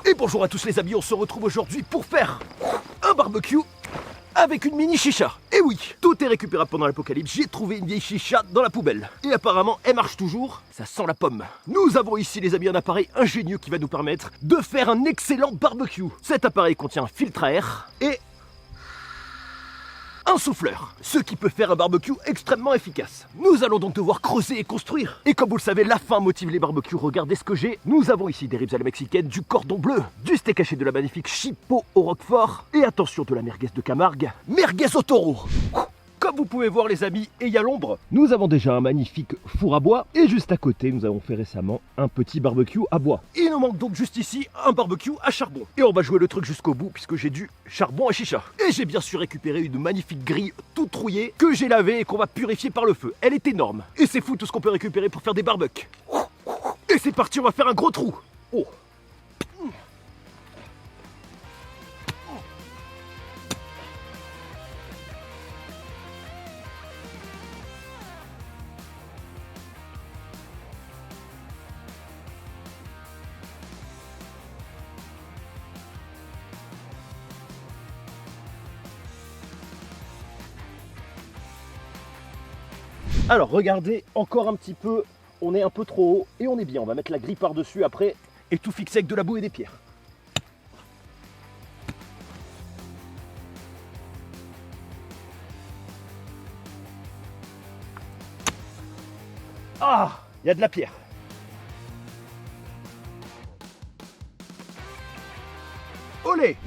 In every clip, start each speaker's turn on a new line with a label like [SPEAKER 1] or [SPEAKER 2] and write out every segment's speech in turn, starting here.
[SPEAKER 1] Et bonjour à tous les amis, on se retrouve aujourd'hui pour faire un barbecue avec une mini chicha. Et oui, tout est récupérable pendant l'apocalypse, j'ai trouvé une vieille chicha dans la poubelle. Et apparemment, elle marche toujours, ça sent la pomme. Nous avons ici les amis un appareil ingénieux qui va nous permettre de faire un excellent barbecue. Cet appareil contient un filtre à air et un souffleur, ce qui peut faire un barbecue extrêmement efficace. Nous allons donc devoir creuser et construire. Et comme vous le savez, la faim motive les barbecues. Regardez ce que j'ai. Nous avons ici des ribs à la mexicaine, du cordon bleu, du steak haché de la magnifique Chipot au roquefort. Et attention de la merguez de Camargue, merguez au taureau. Comme vous pouvez voir les amis, et il y a l'ombre, nous avons déjà un magnifique four à bois. Et juste à côté, nous avons fait récemment un petit barbecue à bois. Il nous manque donc juste ici un barbecue à charbon. Et on va jouer le truc jusqu'au bout puisque j'ai du charbon à chicha. Et j'ai bien sûr récupéré une magnifique grille toute trouillée que j'ai lavée et qu'on va purifier par le feu. Elle est énorme. Et c'est fou tout ce qu'on peut récupérer pour faire des barbecues. Et c'est parti, on va faire un gros trou. Oh. Alors regardez, encore un petit peu, on est un peu trop haut et on est bien. On va mettre la grille par-dessus après et tout fixer avec de la boue et des pierres. Ah, il y a de la pierre. Olé!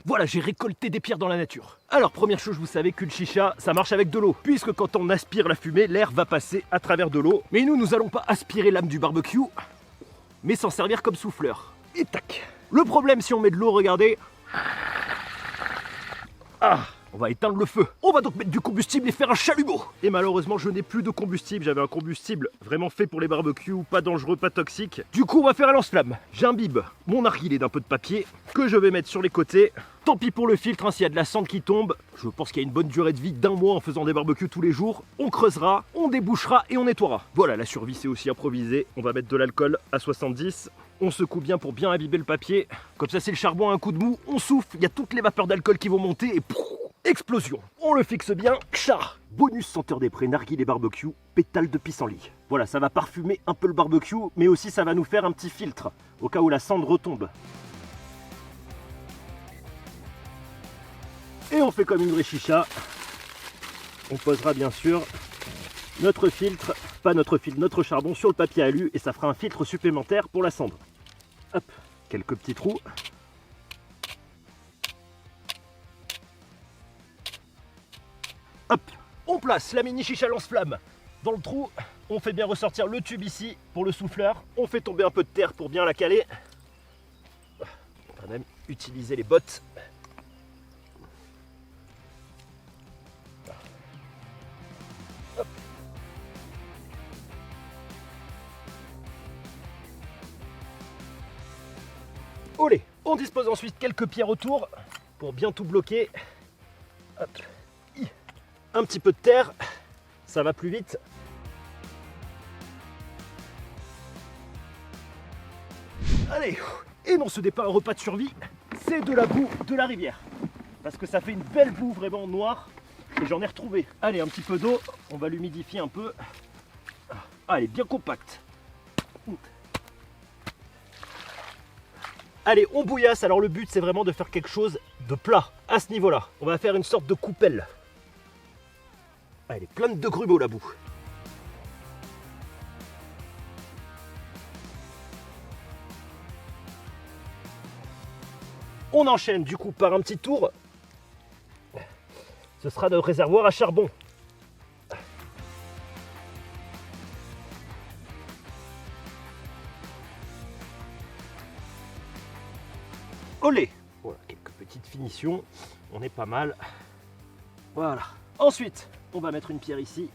[SPEAKER 1] Voilà, j'ai récolté des pierres dans la nature. Alors, première chose, vous savez qu'une chicha, ça marche avec de l'eau. Puisque quand on aspire la fumée, l'air va passer à travers de l'eau. Mais nous n'allons pas aspirer l'âme du barbecue, mais s'en servir comme souffleur. Et tac. Le problème, si on met de l'eau, regardez. Ah, on va éteindre le feu. On va donc mettre du combustible et faire un chalumeau. Et malheureusement, je n'ai plus de combustible. J'avais un combustible vraiment fait pour les barbecues, pas dangereux, pas toxique. Du coup, on va faire un lance-flamme. J'imbibe mon narguilé d'un peu de papier que je vais mettre sur les côtés. Tant pis pour le filtre, hein, s'il y a de la cendre qui tombe. Je pense qu'il y a une bonne durée de vie d'1 mois en faisant des barbecues tous les jours. On creusera, on débouchera et on nettoiera. Voilà, la survie c'est aussi improvisé. On va mettre de l'alcool à 70. On secoue bien pour bien imbiber le papier. Comme ça, c'est le charbon à un coup de mou. On souffle, il y a toutes les vapeurs d'alcool qui vont monter et explosion. On le fixe bien. Kcha. Bonus senteur des prés, narguilé barbecue, pétale de pissenlit. Voilà, ça va parfumer un peu le barbecue, mais aussi ça va nous faire un petit filtre au cas où la cendre retombe. Et on fait comme une vraie chicha. On posera bien sûr notre filtre, pas notre filtre, notre charbon sur le papier alu et ça fera un filtre supplémentaire pour la cendre. Hop, quelques petits trous. Hop, on place la mini chicha lance-flamme dans le trou. On fait bien ressortir le tube ici pour le souffleur. On fait tomber un peu de terre pour bien la caler. On va même utiliser les bottes. Olé. On dispose ensuite quelques pierres autour pour bien tout bloquer. Hop. Un petit peu de terre, ça va plus vite. Allez, et non, ce n'est pas un repas de survie, c'est de la boue de la rivière. Parce que ça fait une belle boue vraiment noire et j'en ai retrouvé. Allez, un petit peu d'eau, on va l'humidifier un peu. Ah, elle est bien compacte. Allez, on bouillasse. Alors le but, c'est vraiment de faire quelque chose de plat à ce niveau-là. On va faire une sorte de coupelle. Ah, elle est pleine de grumeaux la boue. On enchaîne du coup par un petit tour. Ce sera notre réservoir à charbon. Olé! Voilà, quelques petites finitions. On est pas mal. Voilà. Ensuite, on va mettre une pierre ici.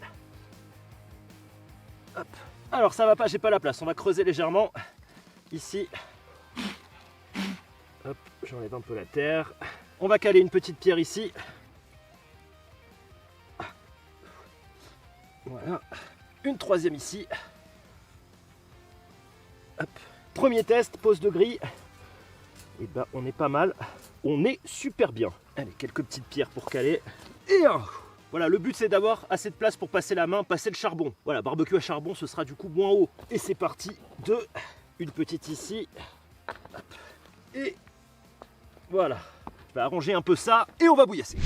[SPEAKER 1] Hop. Alors ça va pas, j'ai pas la place. On va creuser légèrement. Ici. Hop, j'enlève un peu la terre. On va caler une petite pierre ici. Voilà. Une troisième ici. Hop. Premier test, pose de grille. Et ben on est pas mal. On est super bien. Allez, quelques petites pierres pour caler. Et un. Voilà, le but c'est d'avoir assez de place pour passer la main, passer le charbon. Voilà, barbecue à charbon, ce sera du coup moins haut. Et c'est parti. Deux. Une petite ici. Hop. Et voilà. Je vais arranger un peu ça et on va bouillasser.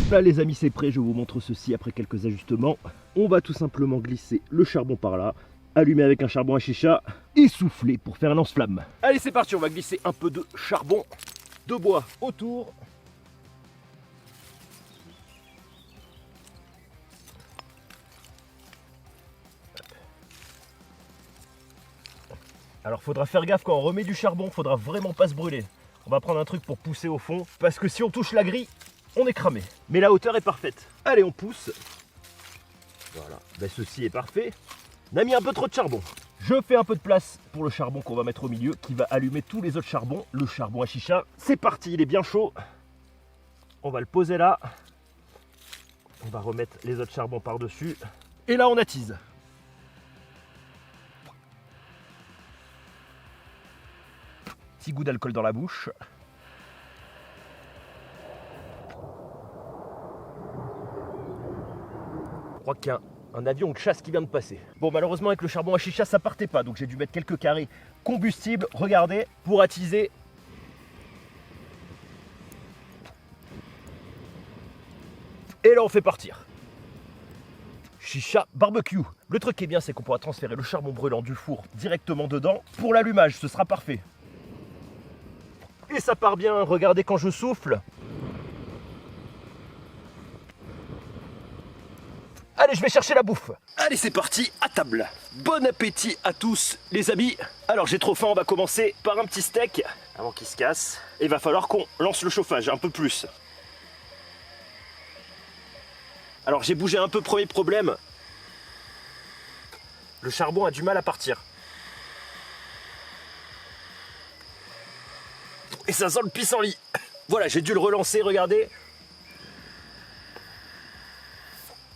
[SPEAKER 1] Là les amis c'est prêt, je vous montre ceci après quelques ajustements. On va tout simplement glisser le charbon par là, allumer avec un charbon à chicha et souffler pour faire un lance-flamme. Allez c'est parti, on va glisser un peu de charbon, de bois autour. Alors faudra faire gaffe quand on remet du charbon, faudra vraiment pas se brûler. On va prendre un truc pour pousser au fond, parce que si on touche la grille, on est cramé. Mais la hauteur est parfaite. Allez, on pousse. Voilà, ben, ceci est parfait. On a mis un peu trop de charbon. Je fais un peu de place pour le charbon qu'on va mettre au milieu, qui va allumer tous les autres charbons. Le charbon à chicha, c'est parti, il est bien chaud. On va le poser là. On va remettre les autres charbons par-dessus. Et là, on attise. Petit goût d'alcool dans la bouche. Je crois qu'il y a un avion de chasse qui vient de passer. Bon, malheureusement avec le charbon à chicha ça partait pas, donc j'ai dû mettre quelques carrés combustible, regardez, pour attiser. Et là on fait partir. Chicha barbecue. Le truc qui est bien c'est qu'on pourra transférer le charbon brûlant du four directement dedans. Pour l'allumage ce sera parfait. Et ça part bien, regardez quand je souffle. Allez, je vais chercher la bouffe. Allez, c'est parti, à table. Bon appétit à tous, les amis. Alors, j'ai trop faim, on va commencer par un petit steak avant qu'il se casse. Et il va falloir qu'on lance le chauffage un peu plus. Alors, j'ai bougé un peu, premier problème. Le charbon a du mal à partir. Et ça sent le pissenlit. Voilà, j'ai dû le relancer, regardez.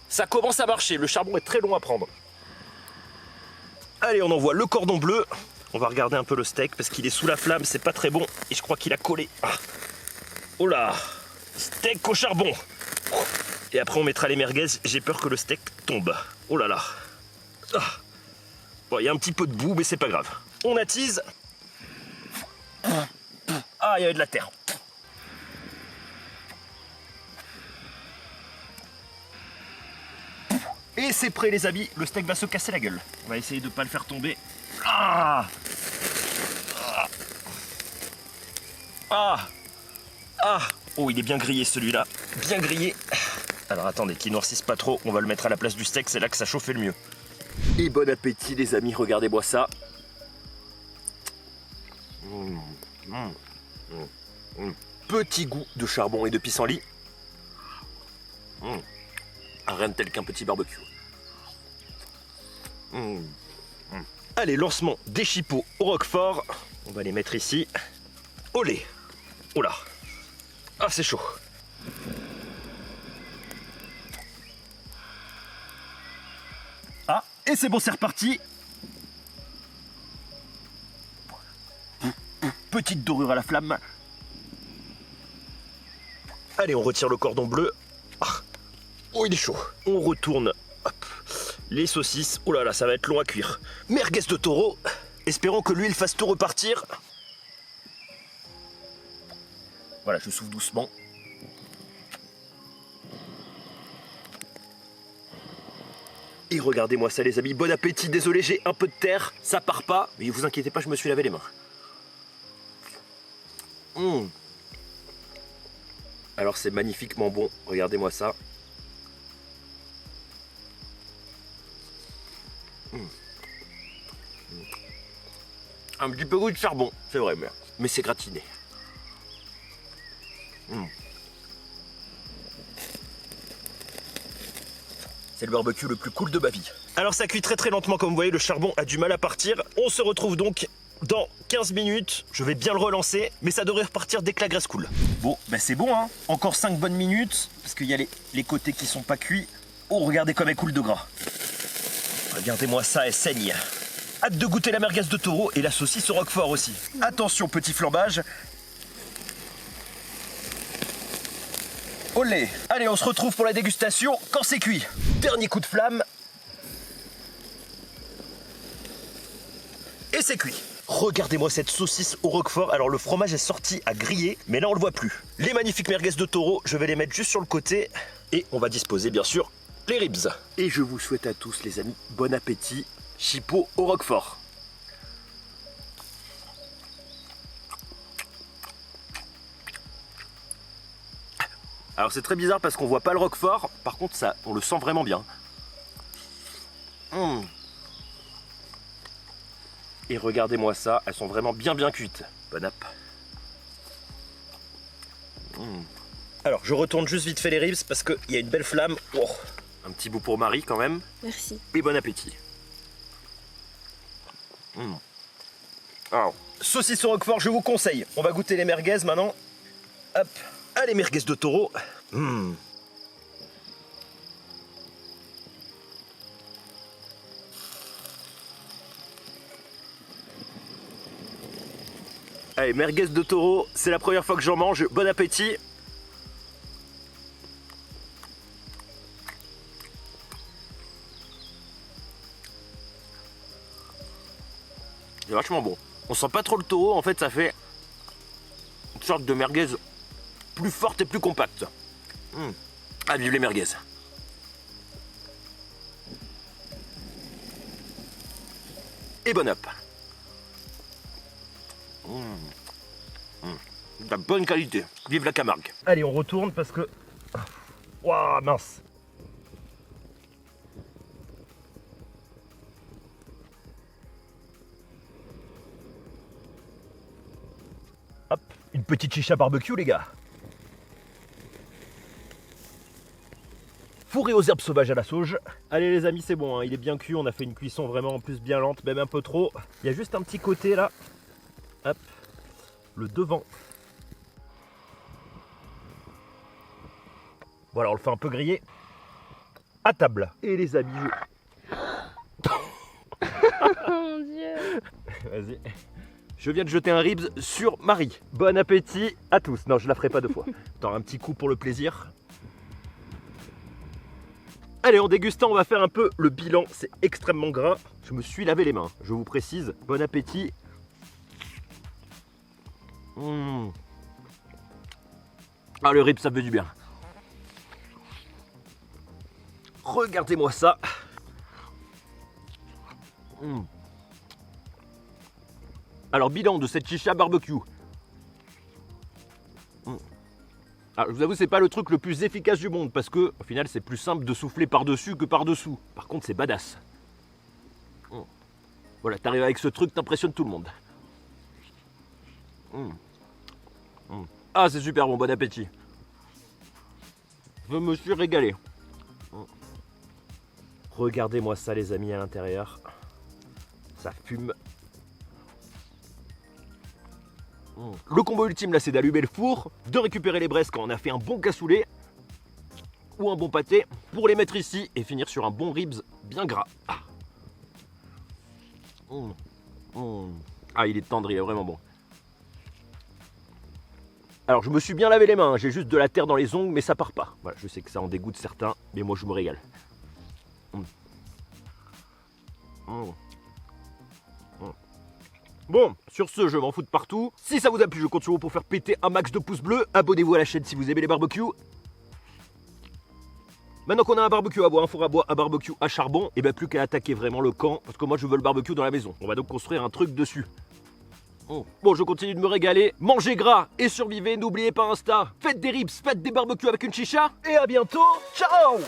[SPEAKER 1] Ça commence à marcher, le charbon est très long à prendre. Allez, on envoie le cordon bleu. On va regarder un peu le steak parce qu'il est sous la flamme, c'est pas très bon. Et je crois qu'il a collé. Ah. Oh là, steak au charbon. Et après on mettra les merguez, j'ai peur que le steak tombe. Oh là là. Ah. Bon, il y a un petit peu de boue, mais c'est pas grave. On attise. Ah, il y avait de la terre. Et c'est prêt les amis, le steak va se casser la gueule. On va essayer de ne pas le faire tomber. Ah ah ah oh, il est bien grillé celui-là. Bien grillé. Alors attendez, qu'il noircisse pas trop, on va le mettre à la place du steak, c'est là que ça chauffait le mieux. Et bon appétit les amis, regardez-moi ça. Petit goût de charbon et de pissenlit. Rien de tel qu'un petit barbecue. Allez, lancement des chipots au roquefort. On va les mettre ici. Olé. Oh là. Ah, c'est chaud. Ah, et c'est bon, c'est reparti. Petite dorure à la flamme. Allez, on retire le cordon bleu. Ah. Oh, il est chaud. On retourne. Hop. Les saucisses. Oh là là, ça va être long à cuire. Merguez de taureau. Espérons que l'huile fasse tout repartir. Voilà, je souffle doucement. Et regardez-moi ça les amis, bon appétit, désolé j'ai un peu de terre, ça part pas, mais vous inquiétez pas, je me suis lavé les mains. Alors c'est magnifiquement bon, regardez-moi ça. Un petit peu goût de charbon, c'est vrai, mais c'est gratiné. C'est le barbecue le plus cool de ma vie. Alors ça cuit très très lentement comme vous voyez, le charbon a du mal à partir. On se retrouve donc dans 15 minutes, je vais bien le relancer, mais ça devrait repartir dès que la graisse coule. Bon, bah c'est bon, hein. Encore 5 bonnes minutes, parce qu'il y a les côtés qui sont pas cuits. Oh, regardez comme elle coule de gras. Regardez-moi ça, elle saigne. Hâte de goûter la merguez de taureau et la saucisse au roquefort aussi. Attention, petit flambage. Olé. Allez, on se retrouve pour la dégustation quand c'est cuit. Dernier coup de flamme. Et c'est cuit. Regardez-moi cette saucisse au roquefort. Alors le fromage est sorti à griller, mais là on le voit plus. Les magnifiques merguez de taureau, je vais les mettre juste sur le côté. Et on va disposer bien sûr les ribs. Et je vous souhaite à tous les amis, bon appétit. Chipot au roquefort. Alors c'est très bizarre parce qu'on voit pas le roquefort. Par contre ça, on le sent vraiment bien. Et regardez-moi ça, elles sont vraiment bien cuites. Bon app. Alors je retourne juste vite fait les ribs parce qu'il y a une belle flamme. Oh, un petit bout pour Marie quand même.
[SPEAKER 2] Merci.
[SPEAKER 1] Et bon appétit. Alors, saucisse au roquefort, je vous conseille. On va goûter les merguez maintenant. Hop. Allez, merguez de taureau. Allez, merguez de taureau, c'est la première fois que j'en mange. Bon appétit. C'est vachement bon. On sent pas trop le taureau, en fait ça fait une sorte de merguez plus forte et plus compacte. Ah, vive les merguez. Et bon up. De la bonne qualité. Vive la Camargue. Allez, on retourne parce que... Waouh, mince. Hop, une petite chicha barbecue les gars. Fourré aux herbes sauvages à la sauge. Allez les amis, c'est bon, hein, il est bien cuit, on a fait une cuisson vraiment en plus bien lente, même un peu trop. Il y a juste un petit côté là. Hop, le devant. Voilà, on le fait un peu griller. À table. Et les amis,
[SPEAKER 2] Mon Dieu.
[SPEAKER 1] Vas-y. Je viens de jeter un ribs sur Marie. Bon appétit à tous. Non, je la ferai pas deux fois. Attends, un petit coup pour le plaisir. Allez, en dégustant, on va faire un peu le bilan. C'est extrêmement gras. Je me suis lavé les mains, je vous précise. Bon appétit. Ah, le rib, ça fait du bien. Regardez-moi ça. Alors, bilan de cette chicha barbecue. Alors, je vous avoue, c'est pas le truc le plus efficace du monde parce que, au final, c'est plus simple de souffler par-dessus que par-dessous. Par contre, c'est badass. Voilà, t'arrives avec ce truc, t'impressionnes tout le monde. Ah, c'est super bon, bon appétit. Je me suis régalé. Regardez-moi ça, les amis, à l'intérieur. Ça fume. Le combo ultime là, c'est d'allumer le four, de récupérer les braises quand on a fait un bon cassoulet ou un bon pâté pour les mettre ici et finir sur un bon ribs bien gras. Ah, il est tendre, il est vraiment bon. Alors, je me suis bien lavé les mains, j'ai juste de la terre dans les ongles, mais ça part pas. Voilà, je sais que ça en dégoûte certains, mais moi je me régale. Bon, sur ce, je m'en fous de partout. Si ça vous a plu, je compte sur vous pour faire péter un max de pouces bleus. Abonnez-vous à la chaîne si vous aimez les barbecues. Maintenant qu'on a un barbecue à bois, un four à bois, un barbecue à charbon, et bien plus qu'à attaquer vraiment le camp, parce que moi je veux le barbecue dans la maison. On va donc construire un truc dessus. Bon, je continue de me régaler. Mangez gras et survivez, n'oubliez pas Insta. Faites des ribs, faites des barbecues avec une chicha. Et à bientôt, ciao!